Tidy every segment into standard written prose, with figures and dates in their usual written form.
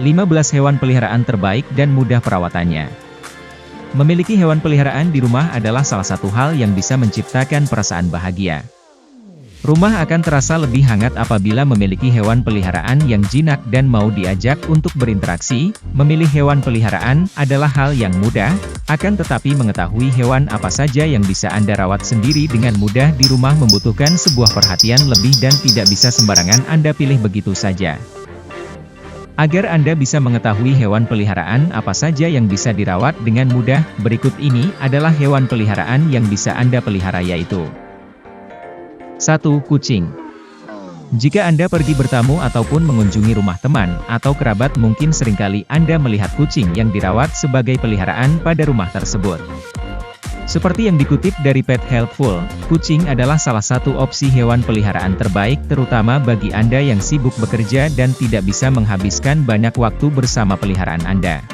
15 hewan peliharaan terbaik dan mudah perawatannya. Memiliki hewan peliharaan di rumah adalah salah satu hal yang bisa menciptakan perasaan bahagia. Rumah akan terasa lebih hangat apabila memiliki hewan peliharaan yang jinak dan mau diajak untuk berinteraksi. Memilih hewan peliharaan adalah hal yang mudah, akan tetapi mengetahui hewan apa saja yang bisa Anda rawat sendiri dengan mudah di rumah membutuhkan sebuah perhatian lebih dan tidak bisa sembarangan Anda pilih begitu saja. Agar Anda bisa mengetahui hewan peliharaan apa saja yang bisa dirawat dengan mudah, berikut ini adalah hewan peliharaan yang bisa Anda pelihara yaitu 1. Kucing. Jika Anda pergi bertamu ataupun mengunjungi rumah teman atau kerabat, mungkin seringkali Anda melihat kucing yang dirawat sebagai peliharaan pada rumah tersebut. Seperti yang dikutip dari Pet Helpful, kucing adalah salah satu opsi hewan peliharaan terbaik terutama bagi Anda yang sibuk bekerja dan tidak bisa menghabiskan banyak waktu bersama peliharaan Anda.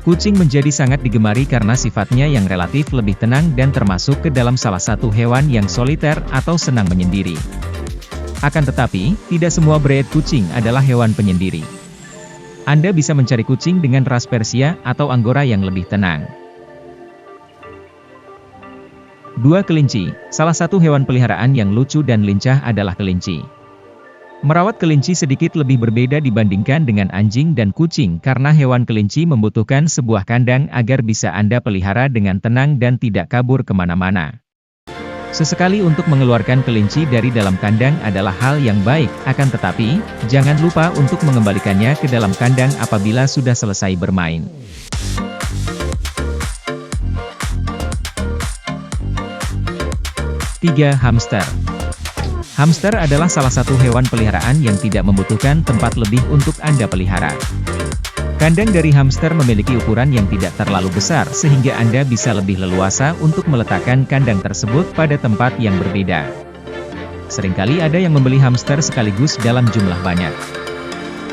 Kucing menjadi sangat digemari karena sifatnya yang relatif lebih tenang dan termasuk ke dalam salah satu hewan yang soliter atau senang menyendiri. Akan tetapi, tidak semua breed kucing adalah hewan penyendiri. Anda bisa mencari kucing dengan ras Persia atau Angora yang lebih tenang. 2. Kelinci. Salah satu hewan peliharaan yang lucu dan lincah adalah kelinci. Merawat kelinci sedikit lebih berbeda dibandingkan dengan anjing dan kucing karena hewan kelinci membutuhkan sebuah kandang agar bisa Anda pelihara dengan tenang dan tidak kabur kemana-mana. Sesekali untuk mengeluarkan kelinci dari dalam kandang adalah hal yang baik, akan tetapi, jangan lupa untuk mengembalikannya ke dalam kandang apabila sudah selesai bermain. 3. Hamster. Hamster adalah salah satu hewan peliharaan yang tidak membutuhkan tempat lebih untuk Anda pelihara. Kandang dari hamster memiliki ukuran yang tidak terlalu besar sehingga Anda bisa lebih leluasa untuk meletakkan kandang tersebut pada tempat yang berbeda. Seringkali ada yang membeli hamster sekaligus dalam jumlah banyak.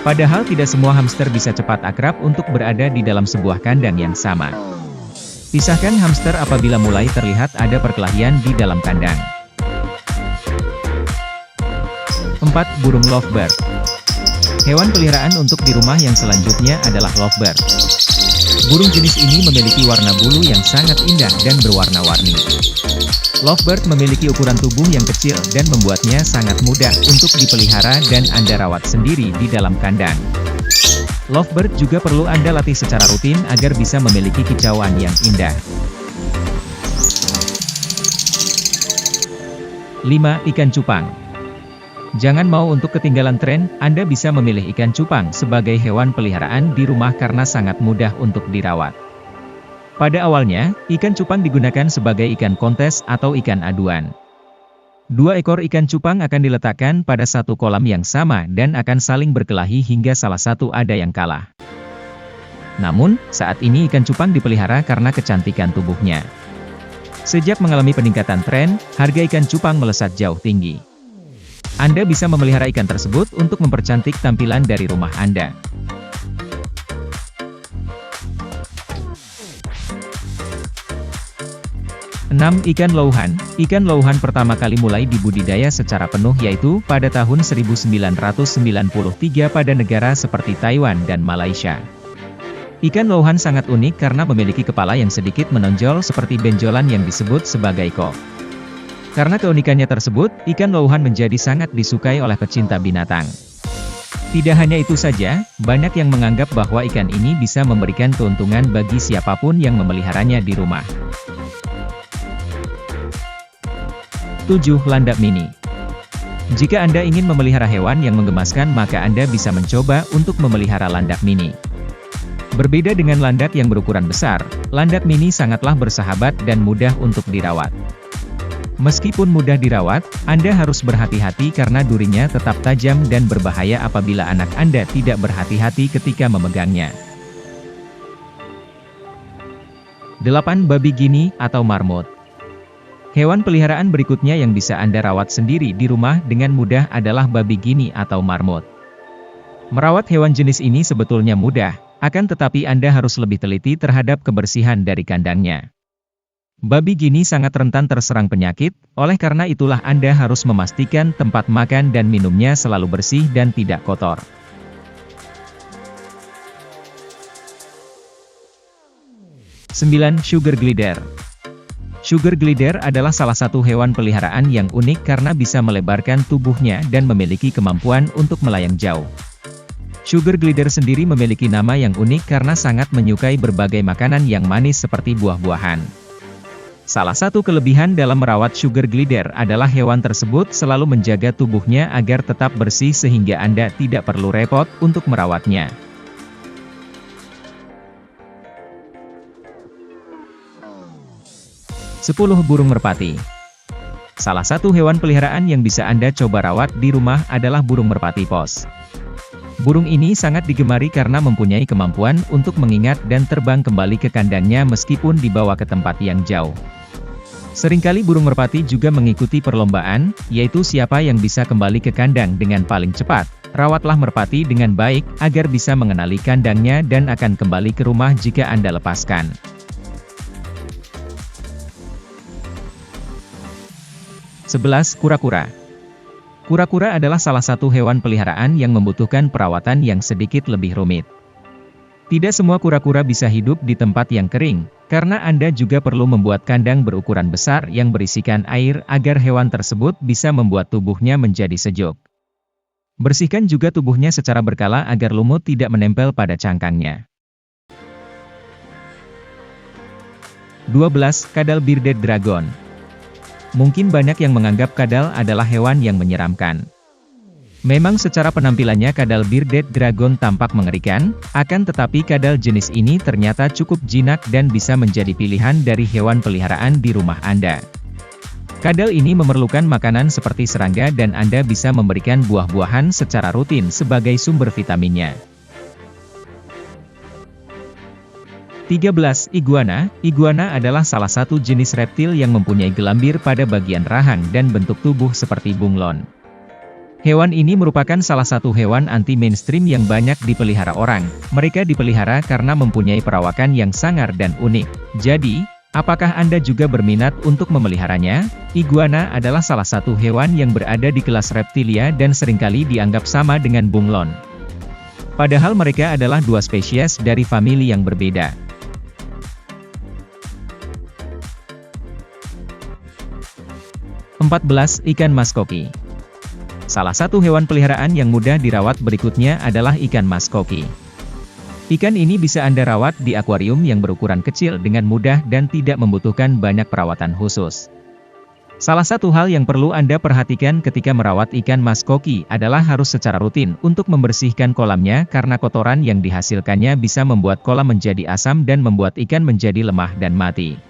Padahal tidak semua hamster bisa cepat akrab untuk berada di dalam sebuah kandang yang sama. Pisahkan hamster apabila mulai terlihat ada perkelahian di dalam kandang. 4. Burung lovebird. Hewan peliharaan untuk di rumah yang selanjutnya adalah lovebird. Burung jenis ini memiliki warna bulu yang sangat indah dan berwarna-warni. Lovebird memiliki ukuran tubuh yang kecil dan membuatnya sangat mudah untuk dipelihara dan Anda rawat sendiri di dalam kandang. Lovebird juga perlu Anda latih secara rutin agar bisa memiliki kicauan yang indah. 5. Ikan cupang. Jangan mau untuk ketinggalan tren, Anda bisa memilih ikan cupang sebagai hewan peliharaan di rumah karena sangat mudah untuk dirawat. Pada awalnya, ikan cupang digunakan sebagai ikan kontes atau ikan aduan. 2 ekor ikan cupang akan diletakkan pada satu kolam yang sama dan akan saling berkelahi hingga salah satu ada yang kalah. Namun, saat ini ikan cupang dipelihara karena kecantikan tubuhnya. Sejak mengalami peningkatan tren, harga ikan cupang melesat jauh tinggi. Anda bisa memelihara ikan tersebut untuk mempercantik tampilan dari rumah Anda. 6. Ikan louhan. Ikan louhan pertama kali mulai dibudidaya secara penuh yaitu pada tahun 1993 pada negara seperti Taiwan dan Malaysia. Ikan louhan sangat unik karena memiliki kepala yang sedikit menonjol seperti benjolan yang disebut sebagai kok. Karena keunikannya tersebut, ikan louhan menjadi sangat disukai oleh pecinta binatang. Tidak hanya itu saja, banyak yang menganggap bahwa ikan ini bisa memberikan keuntungan bagi siapapun yang memeliharanya di rumah. 7. Landak mini. Jika Anda ingin memelihara hewan yang menggemaskan maka Anda bisa mencoba untuk memelihara landak mini. Berbeda dengan landak yang berukuran besar, landak mini sangatlah bersahabat dan mudah untuk dirawat. Meskipun mudah dirawat, Anda harus berhati-hati karena durinya tetap tajam dan berbahaya apabila anak Anda tidak berhati-hati ketika memegangnya. 8. Babi Gini atau marmut. Hewan peliharaan berikutnya yang bisa Anda rawat sendiri di rumah dengan mudah adalah babi Gini atau marmut. Merawat hewan jenis ini sebetulnya mudah, akan tetapi Anda harus lebih teliti terhadap kebersihan dari kandangnya. Babi Gini sangat rentan terserang penyakit, oleh karena itulah Anda harus memastikan tempat makan dan minumnya selalu bersih dan tidak kotor. 9. Sugar glider. Sugar glider adalah salah satu hewan peliharaan yang unik karena bisa melebarkan tubuhnya dan memiliki kemampuan untuk melayang jauh. Sugar glider sendiri memiliki nama yang unik karena sangat menyukai berbagai makanan yang manis seperti buah-buahan. Salah satu kelebihan dalam merawat sugar glider adalah hewan tersebut selalu menjaga tubuhnya agar tetap bersih sehingga Anda tidak perlu repot untuk merawatnya. 10. Burung merpati. Salah satu hewan peliharaan yang bisa Anda coba rawat di rumah adalah burung merpati pos. Burung ini sangat digemari karena mempunyai kemampuan untuk mengingat dan terbang kembali ke kandangnya meskipun dibawa ke tempat yang jauh. Seringkali burung merpati juga mengikuti perlombaan, yaitu siapa yang bisa kembali ke kandang dengan paling cepat. Rawatlah merpati dengan baik, agar bisa mengenali kandangnya dan akan kembali ke rumah jika Anda lepaskan. 11. Kura-kura. Kura-kura adalah salah satu hewan peliharaan yang membutuhkan perawatan yang sedikit lebih rumit. Tidak semua kura-kura bisa hidup di tempat yang kering, karena Anda juga perlu membuat kandang berukuran besar yang berisikan air agar hewan tersebut bisa membuat tubuhnya menjadi sejuk. Bersihkan juga tubuhnya secara berkala agar lumut tidak menempel pada cangkangnya. 12. Kadal bearded dragon. Mungkin banyak yang menganggap kadal adalah hewan yang menyeramkan. Memang secara penampilannya kadal bearded dragon tampak mengerikan, akan tetapi kadal jenis ini ternyata cukup jinak dan bisa menjadi pilihan dari hewan peliharaan di rumah Anda. Kadal ini memerlukan makanan seperti serangga dan Anda bisa memberikan buah-buahan secara rutin sebagai sumber vitaminnya. 13. Iguana. Iguana adalah salah satu jenis reptil yang mempunyai gelambir pada bagian rahang dan bentuk tubuh seperti bunglon. Hewan ini merupakan salah satu hewan anti-mainstream yang banyak dipelihara orang. Mereka dipelihara karena mempunyai perawakan yang sangar dan unik. Jadi, apakah Anda juga berminat untuk memeliharanya? Iguana adalah salah satu hewan yang berada di kelas reptilia dan seringkali dianggap sama dengan bunglon. Padahal mereka adalah dua spesies dari famili yang berbeda. 14. Ikan mas koki. Salah satu hewan peliharaan yang mudah dirawat berikutnya adalah ikan mas koki. Ikan ini bisa Anda rawat di akuarium yang berukuran kecil dengan mudah dan tidak membutuhkan banyak perawatan khusus. Salah satu hal yang perlu Anda perhatikan ketika merawat ikan mas koki adalah harus secara rutin untuk membersihkan kolamnya karena kotoran yang dihasilkannya bisa membuat kolam menjadi asam dan membuat ikan menjadi lemah dan mati.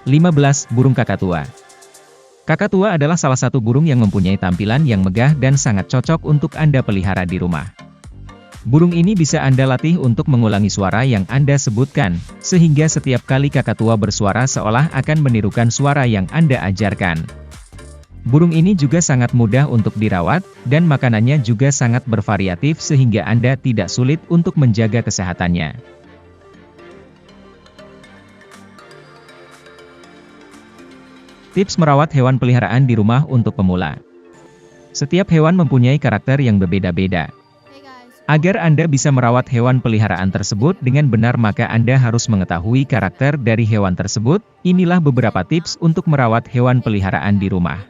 15. Burung kakatua. Kakatua adalah salah satu burung yang mempunyai tampilan yang megah dan sangat cocok untuk Anda pelihara di rumah. Burung ini bisa Anda latih untuk mengulangi suara yang Anda sebutkan, sehingga setiap kali kakatua bersuara seolah akan menirukan suara yang Anda ajarkan. Burung ini juga sangat mudah untuk dirawat, dan makanannya juga sangat bervariatif sehingga Anda tidak sulit untuk menjaga kesehatannya. Tips merawat hewan peliharaan di rumah untuk pemula. Setiap hewan mempunyai karakter yang berbeda-beda. Agar Anda bisa merawat hewan peliharaan tersebut dengan benar maka Anda harus mengetahui karakter dari hewan tersebut. Inilah beberapa tips untuk merawat hewan peliharaan di rumah.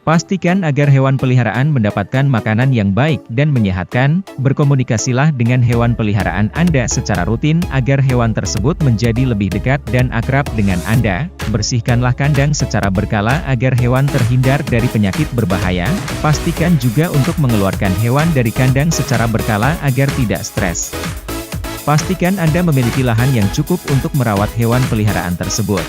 Pastikan agar hewan peliharaan mendapatkan makanan yang baik dan menyehatkan. Berkomunikasilah dengan hewan peliharaan Anda secara rutin agar hewan tersebut menjadi lebih dekat dan akrab dengan Anda. Bersihkanlah kandang secara berkala agar hewan terhindar dari penyakit berbahaya. Pastikan juga untuk mengeluarkan hewan dari kandang secara berkala agar tidak stres. Pastikan Anda memiliki lahan yang cukup untuk merawat hewan peliharaan tersebut.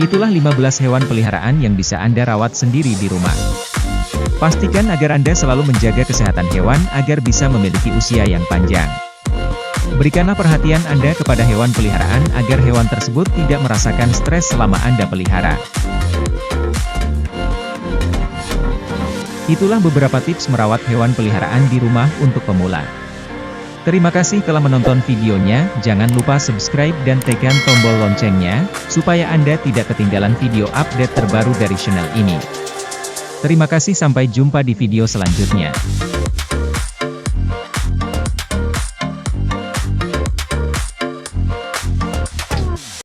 Itulah 15 hewan peliharaan yang bisa Anda rawat sendiri di rumah. Pastikan agar Anda selalu menjaga kesehatan hewan agar bisa memiliki usia yang panjang. Berikanlah perhatian Anda kepada hewan peliharaan agar hewan tersebut tidak merasakan stres selama Anda pelihara. Itulah beberapa tips merawat hewan peliharaan di rumah untuk pemula. Terima kasih telah menonton videonya, jangan lupa subscribe dan tekan tombol loncengnya, supaya Anda tidak ketinggalan video update terbaru dari channel ini. Terima kasih, sampai jumpa di video selanjutnya.